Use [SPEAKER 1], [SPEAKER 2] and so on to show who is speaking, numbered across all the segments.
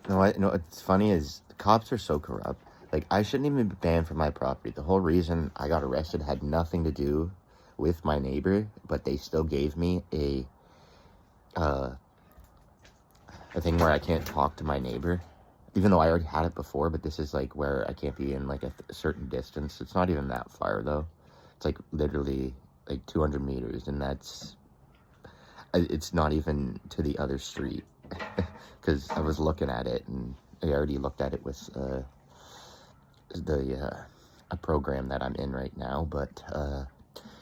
[SPEAKER 1] What's funny is the cops are so corrupt. Like, I shouldn't even be banned from my property. The whole reason I got arrested had nothing to do with my neighbor, but they still gave me uh, a thing where I can't talk to my neighbor, even though I already had it before. But this is like where I can't be in like a certain distance. It's not even that far though. It's like literally like 200 meters, and it's not even to the other street. Because I was looking at it, and I already looked at it with a program that I'm in right now, but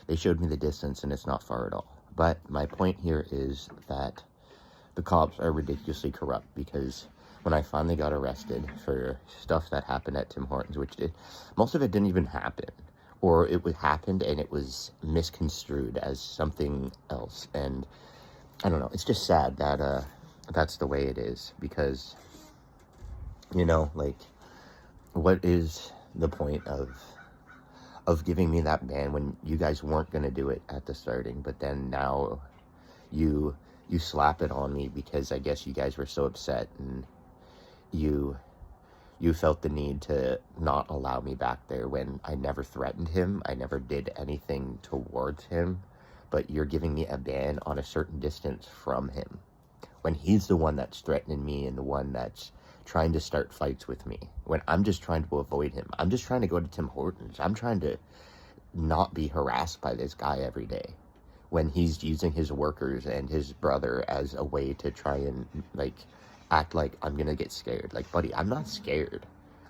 [SPEAKER 1] they showed me the distance, and it's not far at all. But my point here is that the cops are ridiculously corrupt, because when I finally got arrested for stuff that happened at Tim Hortons, most of it didn't even happen, or it happened and it was misconstrued as something else. And I don't know, it's just sad that that's the way it is, because, like, what is the point of giving me that ban when you guys weren't going to do it at the starting, but then now you slap it on me because I guess you guys were so upset, and you felt the need to not allow me back there when I never threatened him. I never did anything towards him, but you're giving me a ban on a certain distance from him, when he's the one that's threatening me and the one that's trying to start fights with me, when I'm just trying to avoid him. I'm just trying to go to Tim Hortons. I'm trying to not be harassed by this guy every day, when he's using his workers and his brother as a way to try and, like, act like I'm gonna get scared. Like, buddy, I'm not scared.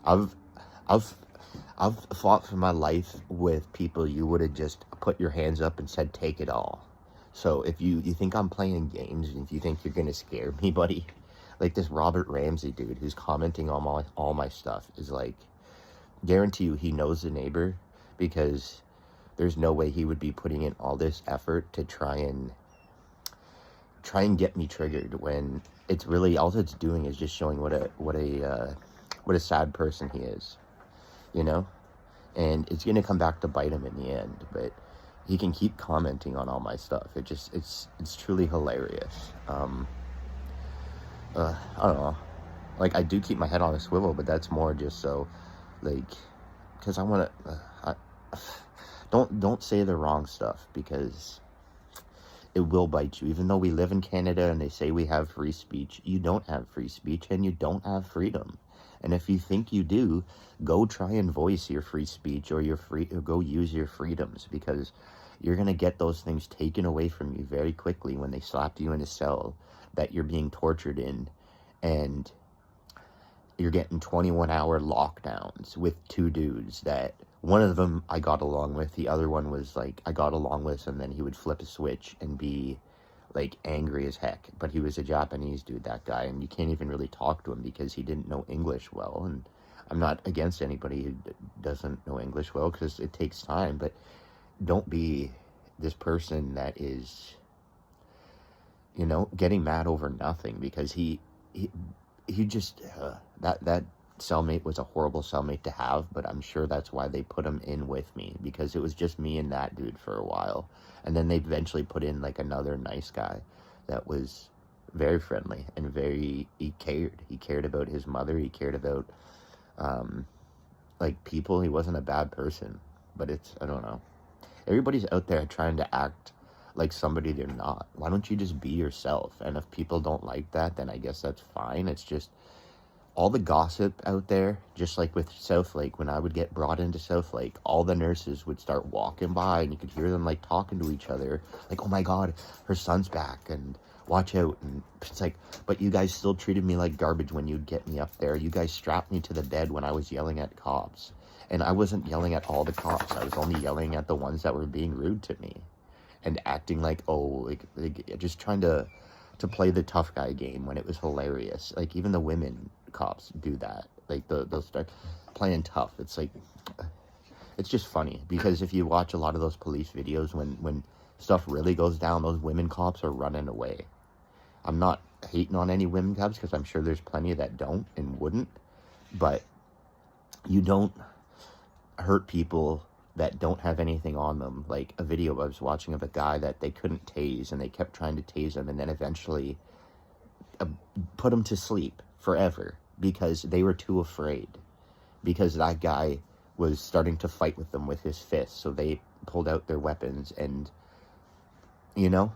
[SPEAKER 1] I've fought for my life with people you would have just put your hands up and said, take it all. So if you think I'm playing games, and if you think you're gonna scare me, buddy, like this Robert Ramsey dude who's commenting on all my stuff is like, guarantee you he knows the neighbor, because there's no way he would be putting in all this effort to try and get me triggered, when it's really, all it's doing is just showing what a sad person he is, and it's gonna come back to bite him in the end. But he can keep commenting on all my stuff. It's truly hilarious. I don't know. Like, I do keep my head on a swivel, but that's more just so, like, because I want to. Don't say the wrong stuff, because it will bite you. Even though we live in Canada and they say we have free speech, you don't have free speech, and you don't have freedom. And if you think you do, go try and voice your free speech, or go use your freedoms, because you're going to get those things taken away from you very quickly when they slap you in a cell that you're being tortured in, and you're getting 21-hour lockdowns with two dudes that one of them I got along with, the other one was like I got along with, and then he would flip a switch and be like angry as heck. But he was a Japanese dude, that guy, and you can't even really talk to him because he didn't know English well. And I'm not against anybody who doesn't know English well, because it takes time, but don't be this person that is, getting mad over nothing, because he just that cellmate was a horrible cellmate to have. But I'm sure that's why they put him in with me, because it was just me and that dude for a while, and then they eventually put in like another nice guy that was very friendly and he cared about his mother, he cared about like people. He wasn't a bad person. But I don't know, everybody's out there trying to act like somebody they're not. Why don't you just be yourself? And if people don't like that, then I guess that's fine. It's just all the gossip out there, just like with Southlake. When I would get brought into Southlake, all the nurses would start walking by, and you could hear them like talking to each other, like, oh my god, her son's back, and watch out. And it's like, but you guys still treated me like garbage when you'd get me up there. You guys strapped me to the bed when I was yelling at cops. And I wasn't yelling at all the cops. I was only yelling at the ones that were being rude to me and acting like just trying to play the tough guy game, when it was hilarious. Like, even the women cops do that. Like, they'll start playing tough. It's like, it's just funny, because if you watch a lot of those police videos, when stuff really goes down, those women cops are running away. I'm not hating on any women cops, because I'm sure there's plenty that don't and wouldn't, but you don't hurt people that don't have anything on them. Like a video I was watching of a guy that they couldn't tase, and they kept trying to tase him, and then eventually put him to sleep forever. because they were too afraid. Because that guy was starting to fight with them with his fists, so they pulled out their weapons. And you know,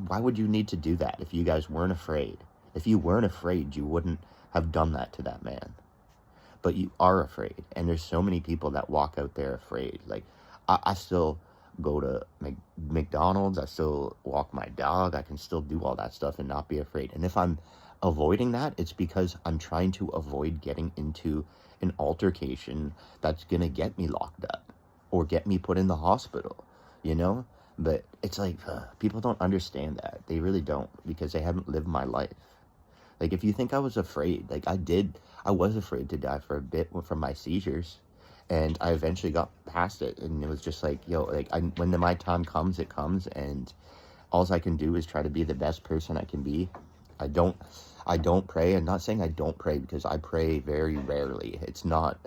[SPEAKER 1] why would you need to do that if you guys weren't afraid? If you weren't afraid, you wouldn't have done that to that man. But you are afraid, and there's so many people that walk out there afraid. Like, I still go to McDonald's, I still walk my dog, I can still do all that stuff and not be afraid. And if I'm avoiding that, it's because I'm trying to avoid getting into an altercation that's gonna get me locked up or get me put in the hospital, you know? But it's like, people don't understand that. They really don't, because they haven't lived my life. Like, if you think I was afraid, like, I was afraid to die for a bit from my seizures, and I eventually got past it, and it was just like, yo, like, when my time comes, it comes, and all I can do is try to be the best person I can be. I don't pray. I'm not saying I don't pray, because I pray very rarely. It's not,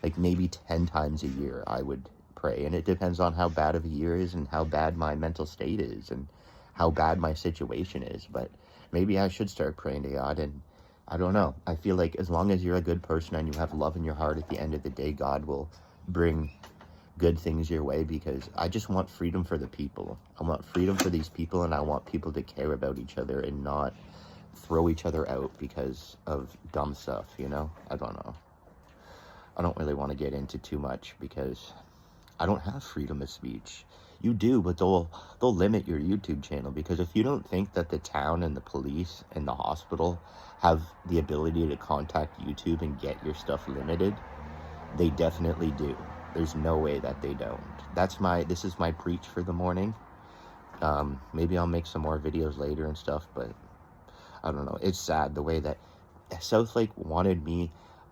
[SPEAKER 1] like, maybe 10 times a year I would pray, and it depends on how bad of a year is and how bad my mental state is and how bad my situation is. But maybe I should start praying to God. And I don't know, I feel like as long as you're a good person and you have love in your heart, at the end of the day, God will bring good things your way, because I just want freedom for the people. I want freedom for these people, and I want people to care about each other and not throw each other out because of dumb stuff, you know? I don't know. I don't really want to get into too much, because I don't have freedom of speech. You do, but they'll limit your YouTube channel, because if you don't think that the town and the police and the hospital have the ability to contact YouTube and get your stuff limited, they definitely do. There's no way that they don't. This is my preach for the morning. Maybe I'll make some more videos later and stuff, but I don't know. It's sad the way that Southlake wanted me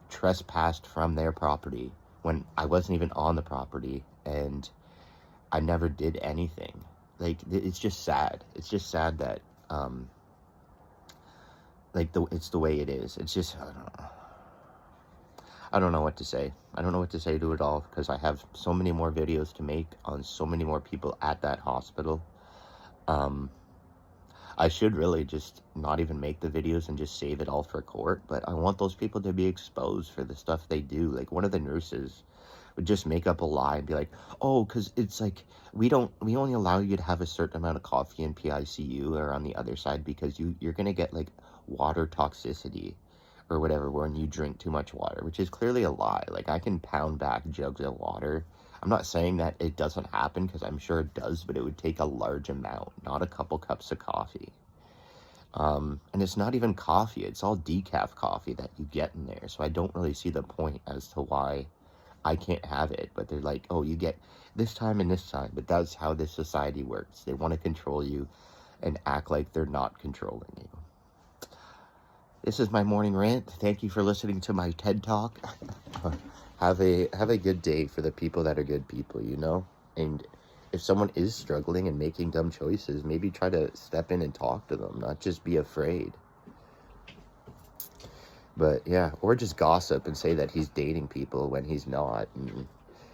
[SPEAKER 1] trespassed from their property when I wasn't even on the property, and I never did anything. Like, it's just sad. It's just sad that, like, it's the way it is. It's just, I don't know. I don't know what to say. I don't know what to say to it all, because I have so many more videos to make on so many more people at that hospital. I should really just not even make the videos and just save it all for court, but I want those people to be exposed for the stuff they do. Like, one of the nurses would just make up a lie and be like, oh, because it's like, we only allow you to have a certain amount of coffee in PICU or on the other side, because you're going to get, like, water toxicity or whatever when you drink too much water, which is clearly a lie. Like, I can pound back jugs of water. I'm not saying that it doesn't happen, because I'm sure it does, but it would take a large amount, not a couple cups of coffee. And it's not even coffee, it's all decaf coffee that you get in there, so I don't really see the point as to why I can't have it. But they're like, oh, you get this time and this time, but that's how this society works. They want to control you and act like they're not controlling you. This is my morning rant. Thank you for listening to my TED Talk. Have a good day for the people that are good people, you know? And if someone is struggling and making dumb choices, maybe try to step in and talk to them, not just be afraid. But yeah, or just gossip and say that he's dating people when he's not, and,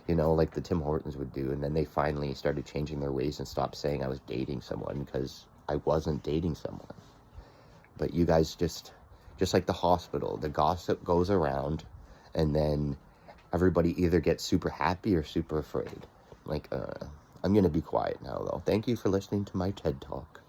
[SPEAKER 1] you know, like the Tim Hortons would do. And then they finally started changing their ways and stopped saying I was dating someone, because I wasn't dating someone. But you guys just like the hospital, the gossip goes around, and then everybody either gets super happy or super afraid. Like, I'm going to be quiet now, though. Thank you for listening to my TED Talk.